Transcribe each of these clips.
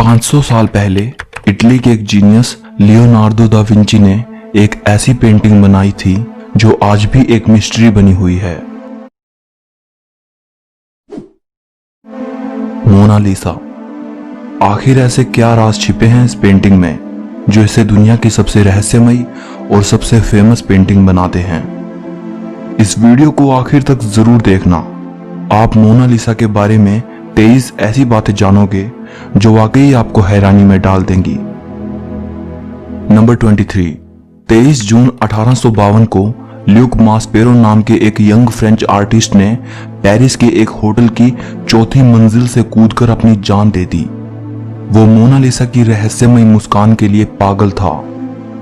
500 साल पहले इटली के एक जीनियस लियोनार्दो दा विंची ने एक ऐसी पेंटिंग बनाई थी जो आज भी एक मिस्ट्री बनी हुई है। मोनालिसा। आखिर ऐसे क्या राज छिपे हैं इस पेंटिंग में जो इसे दुनिया की सबसे रहस्यमयी और सबसे फेमस पेंटिंग बनाते हैं। इस वीडियो को आखिर तक जरूर देखना। आप मोनालिसा के बारे में 23 ऐसी बातें जानोगे जो वाकई आपको हैरानी में डाल देंगी। नंबर 23। 23 जून 1852 को ल्यूक मास्पेरो नाम के एक यंग फ्रेंच आर्टिस्ट ने पेरिस के एक होटल की चौथी मंजिल से कूदकर अपनी जान दे दी। वो मोनालिसा की रहस्यमयी मुस्कान के लिए पागल था,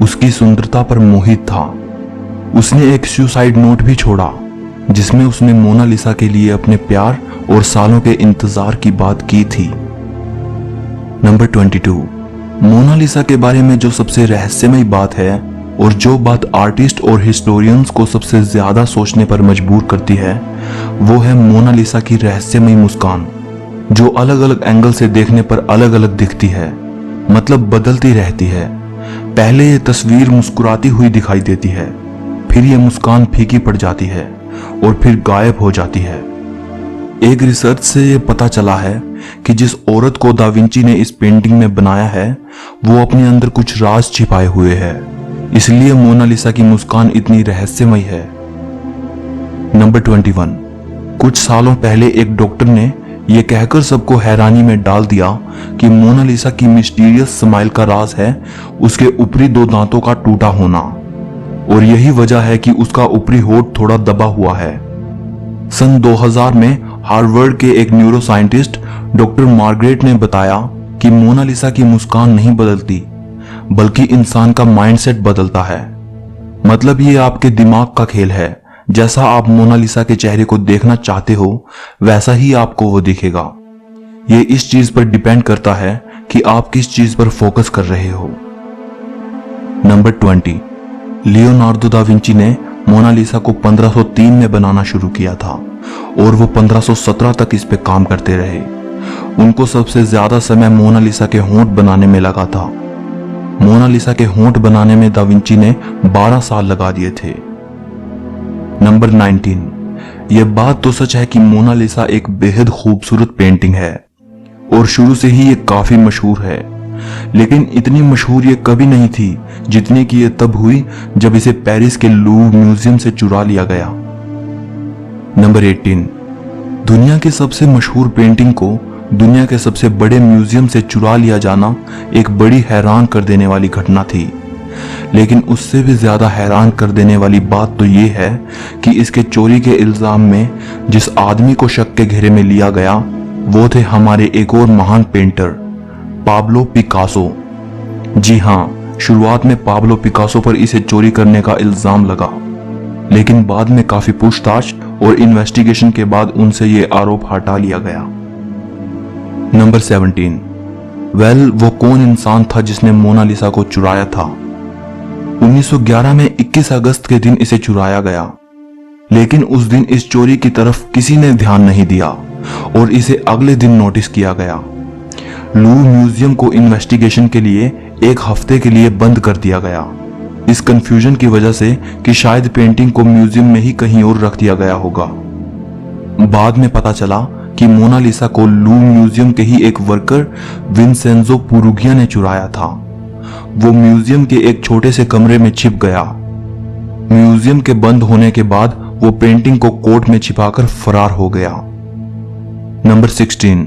उसकी सुंदरता पर मोहित था। उसने एक सुसाइड नोट भी छोड़ा जिसमें उसने मोनालिसा के लिए अपने प्यार और सालों के इंतजार की बात की थी। नंबर 22। मोनालिसा के बारे में जो सबसे रहस्यमयी बात है और जो बात आर्टिस्ट और हिस्टोरियंस को सबसे ज्यादा सोचने पर मजबूर करती है वो है मोनालिसा की रहस्यमयी मुस्कान, जो अलग अलग एंगल से देखने पर अलग अलग दिखती है, मतलब बदलती रहती है। पहले ये तस्वीर मुस्कुराती हुई दिखाई देती है, फिर ये मुस्कान फीकी पड़ जाती है और फिर गायब हो जाती है। एक रिसर्च से ये पता चला है कि जिस औरत को दा विंची ने इस पेंटिंग में बनाया है वो अपने अंदर कुछ राज छिपाए हुए है, इसलिए मोनालिसा की मुस्कान इतनी रहस्यमयी है। नंबर 21। कुछ सालों पहले एक डॉक्टर ने यह कहकर सबको हैरानी में डाल दिया कि मोनालिसा की मिस्टीरियस स्माइल का राज है उसके ऊपरी 2 दांतों का टूटा होना, और यही वजह है कि उसका ऊपरी होठ थोड़ा दबा हुआ है। सन 2000 में हार्वर्ड के एक न्यूरो साइंटिस्ट डॉक्टर मार्गरेट ने बताया कि मोनालिसा की मुस्कान नहीं बदलती बल्कि इंसान का माइंडसेट बदलता है। मतलब ये आपके दिमाग का खेल है, जैसा आप मोनालिसा के चेहरे को देखना चाहते हो वैसा ही आपको वो दिखेगा। ये इस चीज पर डिपेंड करता है कि आप किस चीज पर फोकस कर रहे हो। नंबर 20। लियोनार्दो दा विंची ने मोनालिसा को 1503 में बनाना शुरू किया था और वो 1517 तक इस पे काम करते रहे। उनको सबसे ज्यादा समय मोनालिसा के होंठ बनाने में लगा था। मोनालिसा के होंठ बनाने में दा विंची ने 12 साल लगा दिए थे। नंबर 19। यह बात तो सच है कि मोनालिसा एक बेहद खूबसूरत पेंटिंग है और शुरू से ही ये काफी मशहूर है, लेकिन इतनी मशहूर ये कभी नहीं थी जितनी कि ये तब हुई जब इसे पेरिस के लूव्र म्यूजियम से चुरा लिया गया। नंबर 18। दुनिया की सबसे मशहूर पेंटिंग को दुनिया के सबसे बड़े म्यूजियम से चुरा लिया जाना एक बड़ी हैरान कर देने वाली घटना थी, लेकिन उससे भी ज्यादा हैरान कर देने वाली बात तो ये है कि इसके चोरी के इल्जाम में जिस आदमी को शक के घेरे में लिया गया वो थे हमारे एक और महान पेंटर पाब्लो पिकासो। जी हाँ, शुरुआत में पाब्लो पिकासो पर इसे चोरी करने का इल्जाम लगा, लेकिन बाद में काफी पूछताछ और इन्वेस्टिगेशन के बाद उनसे ये आरोप हटा लिया गया। नंबर 17। वो कौन इंसान था जिसने मोनालिसा को चुराया था? 1911 में 21 अगस्त के दिन इसे चुराया गया, लेकिन उस दिन इस चोरी की तरफ किसी ने ध्यान नहीं दिया और इसे अगले दिन नोटिस किया गया। लूव्र म्यूजियम को इन्वेस्टिगेशन के लिए 1 हफ्ते के लिए बंद कर दिया गया, इस कंफ्यूजन की वजह से कि शायद पेंटिंग को म्यूजियम में ही कहीं और रख दिया गया होगा। बाद में पता चला कि मोनालिसा को लूव्र म्यूजियम के ही एक वर्कर विंसेंजो पुरुगिया ने चुराया था। वो म्यूजियम के एक छोटे से कमरे में छिप गया। म्यूजियम के बंद होने के बाद वो पेंटिंग को कोट में छिपाकर फरार हो गया। नंबर 16।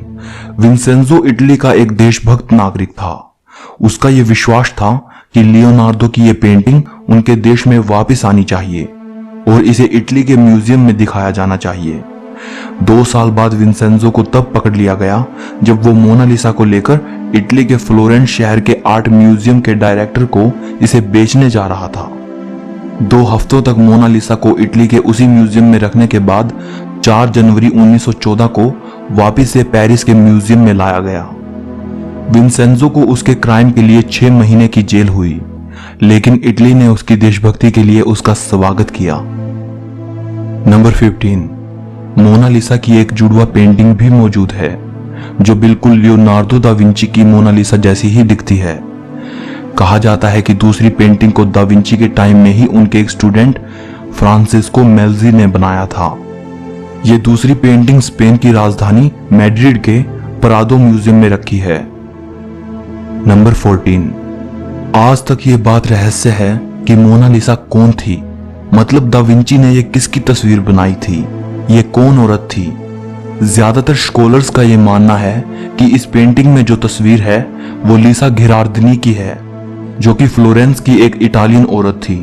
विंसेंजो इटली का एक देशभक्त नागरिक था। उसका यह विश्वास था कि लियोनार्दो की यह पेंटिंग उनके देश में वापस आनी चाहिए और इसे इटली के म्यूजियम में दिखाया जाना चाहिए। 2 साल बाद विंसेंजो को तब पकड़ लिया गया जब वो मोनालिसा को लेकर इटली के फ्लोरेंस शहर के आर्ट म्यूजियम के डायरेक्टर को इसे बेचने जा रहा था। 2 हफ्तों तक मोनालिसा को इटली के उसी म्यूजियम में रखने के बाद 4 जनवरी 1914 को वापस से पेरिस के म्यूजियम में लाया गया। विंसेंजो को उसके क्राइम के लिए 6 महीने की जेल हुई, लेकिन इटली ने उसकी देशभक्ति के लिए उसका स्वागत किया। नंबर 15। मोनालिसा की एक जुड़वा पेंटिंग भी मौजूद है जो बिल्कुल लियोनार्दो दा विंची की मोनालिसा जैसी ही दिखती है। कहा जाता है कि दूसरी पेंटिंग को दा विंची के टाइम में ही उनके एक स्टूडेंट फ्रांसिस्को मेल्जी ने बनाया था। ये दूसरी पेंटिंग स्पेन की राजधानी मैड्रिड के प्रादो म्यूजियम में रखी है। नंबर 14। आज तक ये बात रहस्य है कि मोनालिसा कौन थी, मतलब दा विंची ने ये किसकी तस्वीर बनाई थी, ये कौन औरत थी। ज्यादातर स्कॉलर्स का ये मानना है कि इस पेंटिंग में जो तस्वीर है वो लीसा घेरार्दिनी की है, जो कि फ्लोरेंस की एक इटालियन औरत थी।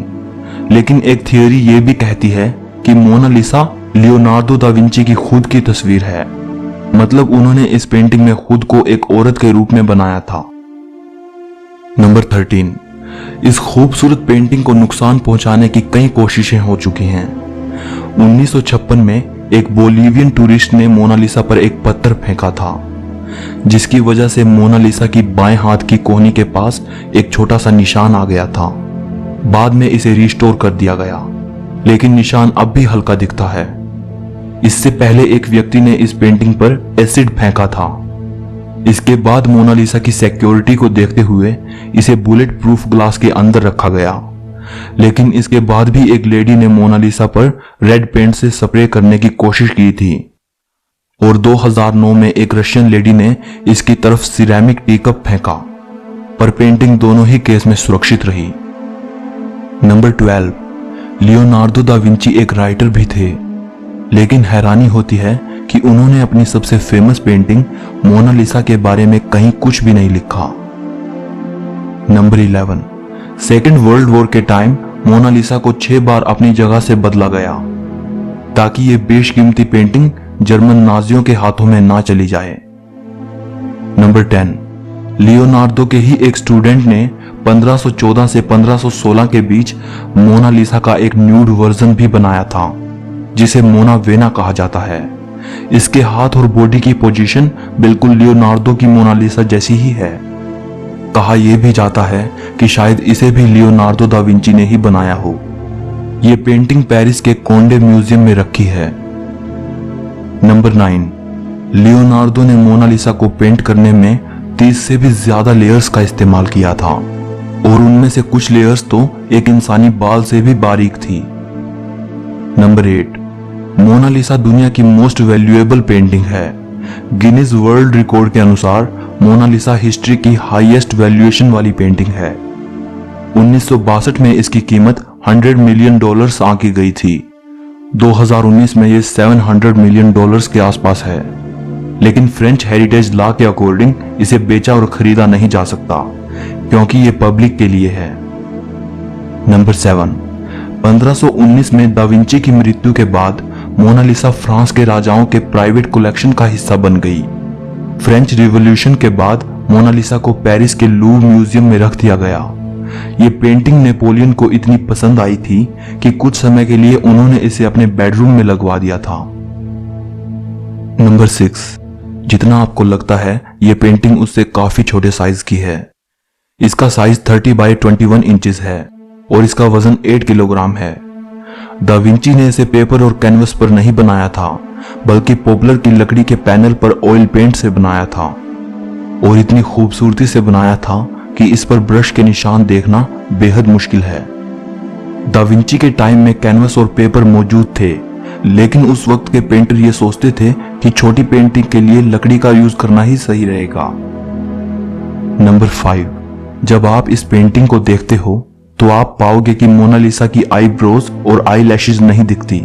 लेकिन एक थियोरी ये भी कहती है कि मोनालिसा लियोनार्दो दा विंची की खुद की तस्वीर है, मतलब उन्होंने इस पेंटिंग में खुद को एक औरत के रूप में बनाया था। नंबर 13। इस खूबसूरत पेंटिंग को नुकसान पहुंचाने की कई कोशिशें हो चुकी हैं। 1956 में एक बोलीवियन टूरिस्ट ने मोनालिसा पर एक पत्थर फेंका था, जिसकी वजह से मोनालिसा की बाएं हाथ की कोहनी के पास एक छोटा सा निशान आ गया था। बाद में इसे रिस्टोर कर दिया गया, लेकिन निशान अब भी हल्का दिखता है। इससे पहले एक व्यक्ति ने इस पेंटिंग पर एसिड फेंका था। इसके बाद मोनालिसा की सिक्योरिटी को देखते हुए इसे बुलेट प्रूफ ग्लास के अंदर रखा गया, लेकिन इसके बाद भी एक लेडी ने मोनालिसा पर रेड पेंट से स्प्रे करने की कोशिश की थी और 2009 में एक रशियन लेडी ने इसकी तरफ सिरेमिक टीकप फेंका, पर पेंटिंग दोनों ही केस में सुरक्षित रही। नंबर 12। लियोनार्दो दा विंची एक राइटर भी थे, लेकिन हैरानी होती है कि उन्होंने अपनी सबसे फेमस पेंटिंग मोनालिसा के बारे में कहीं कुछ भी नहीं लिखा। नंबर 11। सेकेंड वर्ल्ड वॉर के टाइम मोनालिसा को 6 बार अपनी जगह से बदला गया, ताकि ये बेशकीमती पेंटिंग जर्मन नाजियों के हाथों में ना चली जाए। नंबर 10। लियोनार्दो के ही एक स्टूडेंट ने 1514 से 1516 के बीच मोनालिसा का एक न्यूड वर्जन भी बनाया था, जिसे मोना वेना कहा जाता है। इसके हाथ और बॉडी की पोजीशन बिल्कुल लियोनार्दो की मोनालिसा जैसी ही है। कहा यह भी जाता है कि शायद इसे भी लियोनार्दो दा विंची ने ही बनाया हो। यह पेंटिंग पेरिस के कोंडे म्यूजियम में रखी है। नंबर 9। लियोनार्दो ने मोनालिसा को पेंट करने में 30 से भी ज्यादा लेयर्स का इस्तेमाल किया था, और उनमें से कुछ लेयर्स तो एक इंसानी बाल से भी बारीक थी। नंबर 8। मोनालिसा दुनिया की मोस्ट वैल्यूएबल पेंटिंग है। गिनीज वर्ल्ड रिकॉर्ड के अनुसार मोनालिसा हिस्ट्री की हाईएस्ट वैल्यूएशन वाली पेंटिंग है। 1962 में इसकी कीमत $100 मिलियन आंकी गई थी। 2019 में यह $700 मिलियन के आसपास है, लेकिन फ्रेंच हेरिटेज लॉ के अकॉर्डिंग इसे बेचा और खरीदा नहीं जा सकता, क्योंकि यह पब्लिक के लिए है। नंबर 7। 1519 में दा विंची की मृत्यु के बाद मोनालिसा फ्रांस के राजाओं के प्राइवेट कलेक्शन का हिस्सा बन गई। फ्रेंच रिवॉल्यूशन के बाद मोनालिसा को पेरिस के लूव्र म्यूजियम में रख दिया गया। ये पेंटिंग नेपोलियन को इतनी पसंद आई थी कि कुछ समय के लिए उन्होंने इसे अपने बेडरूम में लगवा दिया था। नंबर 6। जितना आपको लगता है ये पेंटिंग उससे काफी छोटे साइज की है। इसका साइज 30 बाय 21 इंचेस है और इसका वजन 8 किलोग्राम है। दा विंची ने इसे पेपर और कैनवस पर नहीं बनाया था, बल्कि पॉपुलर की लकड़ी के पैनल पर ऑयल पेंट से बनाया था, और इतनी खूबसूरती से बनाया था कि इस पर ब्रश के निशान देखना बेहद मुश्किल है। दा विंची के टाइम में कैनवस और पेपर मौजूद थे, लेकिन उस वक्त के पेंटर ये सोचते थे कि छोटी पेंटिंग के लिए लकड़ी का यूज करना ही सही रहेगा। नंबर 5। जब आप इस पेंटिंग को देखते हो तो आप पाओगे कि मोनालिसा की आईब्रोज और आई लैशेज नहीं दिखती।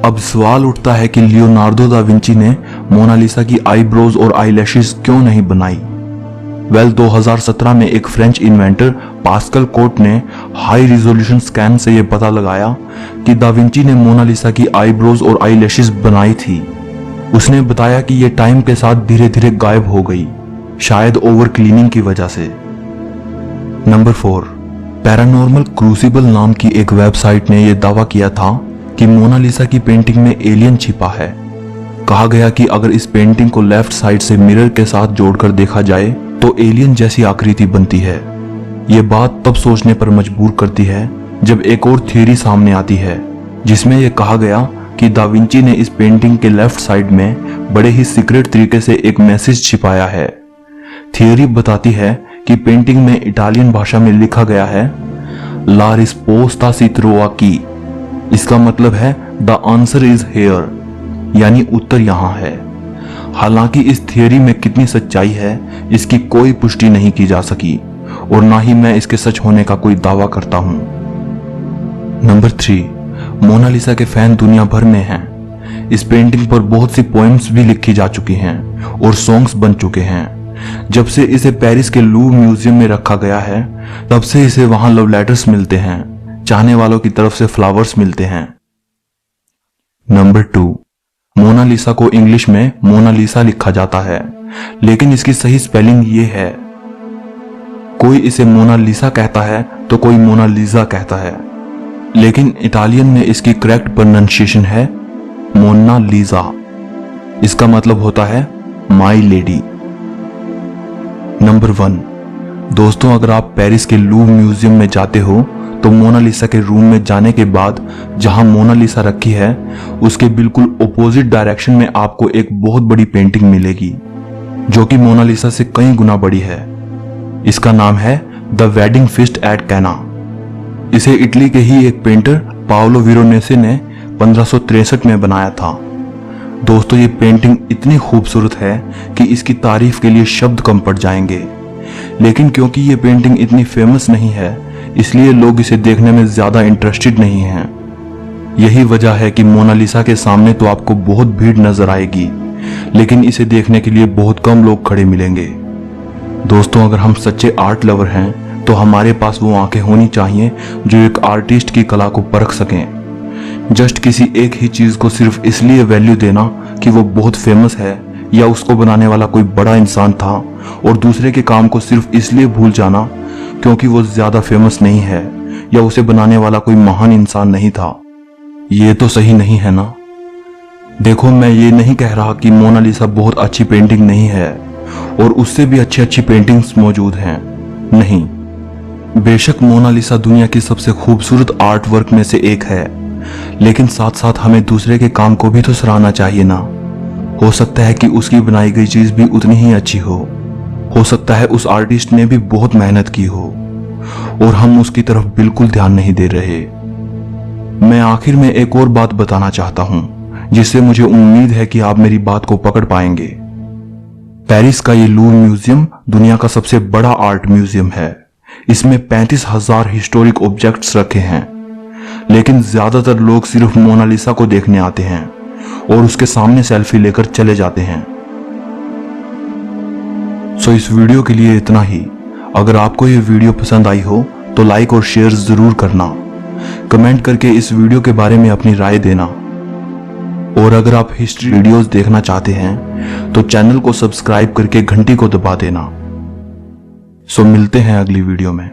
अब सवाल उठता है कि लियोनार्दो दा विंची ने मोनालिसा की आईब्रोज और आई लैशेज क्यों नहीं बनाई। 2017 में एक फ्रेंच इन्वेंटर पास्कल कोट ने हाई रिजोल्यूशन स्कैन से यह पता लगाया कि दा विंची ने मोनालिसा की आईब्रोज और आई लैशेज बनाई थी। उसने बताया कि यह टाइम के साथ धीरे धीरे गायब हो गई, शायद ओवर क्लीनिंग की वजह से। नंबर 4। पैरानॉर्मल क्रूसिबल नाम की एक वेबसाइट ने यह दावा किया था कि मोनालिसा की पेंटिंग में एलियन छिपा है। कहा गया कि अगर इस पेंटिंग को लेफ्ट साइड से मिरर के साथ जोड़कर देखा जाए तो एलियन जैसी आकृति बनती है। यह बात तब सोचने पर मजबूर करती है जब एक और थ्योरी सामने आती है, जिसमें यह कहा गया कि दा विंची ने इस पेंटिंग के लेफ्ट साइड में बड़े ही सीक्रेट तरीके से एक मैसेज छिपाया है। थियोरी बताती है कि पेंटिंग में इटालियन भाषा में लिखा गया है ला रिस्पोस्ता सी ट्रोवा की। इसका मतलब है द आंसर इज हेयर, यानी उत्तर यहां है। हालांकि इस थियोरी में कितनी सच्चाई है इसकी कोई पुष्टि नहीं की जा सकी और ना ही मैं इसके सच होने का कोई दावा करता हूं। नंबर 3, मोनालिसा के फैन दुनिया भर में हैं। इस पेंटिंग पर बहुत सी पोएम्स भी लिखी जा चुकी हैं और सॉन्ग्स बन चुके हैं। जब से इसे पेरिस के लूव म्यूजियम में रखा गया है तब से इसे वहां लव लेटर्स मिलते हैं, चाहने वालों की तरफ से फ्लावर्स मिलते हैं। नंबर 2, मोनालिसा को इंग्लिश में मोनालिसा लिखा जाता है, लेकिन इसकी सही स्पेलिंग ये है। कोई इसे मोनालिसा कहता है तो कोई मोनालिसा कहता है, लेकिन इटालियन में इसकी करेक्ट प्रोनाउंसिएशन है मोनालिसा। इसका मतलब होता है माई लेडी। नंबर 1, दोस्तों अगर आप पेरिस के लूव म्यूजियम में जाते हो तो मोनालिसा के रूम में जाने के बाद जहां मोनालिसा रखी है उसके बिल्कुल ऑपोजिट डायरेक्शन में आपको एक बहुत बड़ी पेंटिंग मिलेगी जो कि मोनालिसा से कई गुना बड़ी है। इसका नाम है द वेडिंग फीस्ट एट कैना। इसे इटली के ही एक पेंटर पाओलो वेरोनेसे ने 1563 में बनाया था। दोस्तों ये पेंटिंग इतनी खूबसूरत है कि इसकी तारीफ के लिए शब्द कम पड़ जाएंगे, लेकिन क्योंकि ये पेंटिंग इतनी फेमस नहीं है इसलिए लोग इसे देखने में ज्यादा इंटरेस्टेड नहीं हैं। यही वजह है कि मोनालिसा के सामने तो आपको बहुत भीड़ नजर आएगी, लेकिन इसे देखने के लिए बहुत कम लोग खड़े मिलेंगे। दोस्तों अगर हम सच्चे आर्ट लवर हैं तो हमारे पास वो आंखें होनी चाहिए जो एक आर्टिस्ट की कला को परख सकें। जस्ट किसी एक ही चीज को सिर्फ इसलिए वैल्यू देना कि वो बहुत फेमस है या उसको बनाने वाला कोई बड़ा इंसान था और दूसरे के काम को सिर्फ इसलिए भूल जाना क्योंकि वो ज्यादा फेमस नहीं है या उसे बनाने वाला कोई महान इंसान नहीं था, ये तो सही नहीं है ना। देखो मैं ये नहीं कह रहा कि मोनालिसा बहुत अच्छी पेंटिंग नहीं है और उससे भी अच्छी अच्छी पेंटिंग्स मौजूद हैं, नहीं। बेशक मोनालिसा दुनिया की सबसे खूबसूरत आर्ट वर्क में से एक है, लेकिन साथ साथ हमें दूसरे के काम को भी तो सराहना चाहिए ना। हो सकता है कि उसकी बनाई गई चीज भी उतनी ही अच्छी हो सकता है उस आर्टिस्ट ने भी बहुत मेहनत की हो और हम उसकी तरफ बिल्कुल ध्यान नहीं दे रहे। मैं आखिर में एक और बात बताना चाहता हूं जिससे मुझे उम्मीद है कि आप मेरी बात को पकड़ पाएंगे। पेरिस का ये लूव म्यूजियम दुनिया का सबसे बड़ा आर्ट म्यूजियम है। इसमें 35,000 हिस्टोरिक ऑब्जेक्ट्स रखे हैं, लेकिन ज्यादातर लोग सिर्फ मोनालिसा को देखने आते हैं और उसके सामने सेल्फी लेकर चले जाते हैं। सो इस वीडियो के लिए इतना ही। अगर आपको ये वीडियो पसंद आई हो तो लाइक और शेयर जरूर करना। कमेंट करके इस वीडियो के बारे में अपनी राय देना। और अगर आप हिस्ट्री वीडियोस देखना चाहते हैं तो चैनल को सब्सक्राइब करके घंटी को दबा देना। सो मिलते हैं अगली वीडियो में।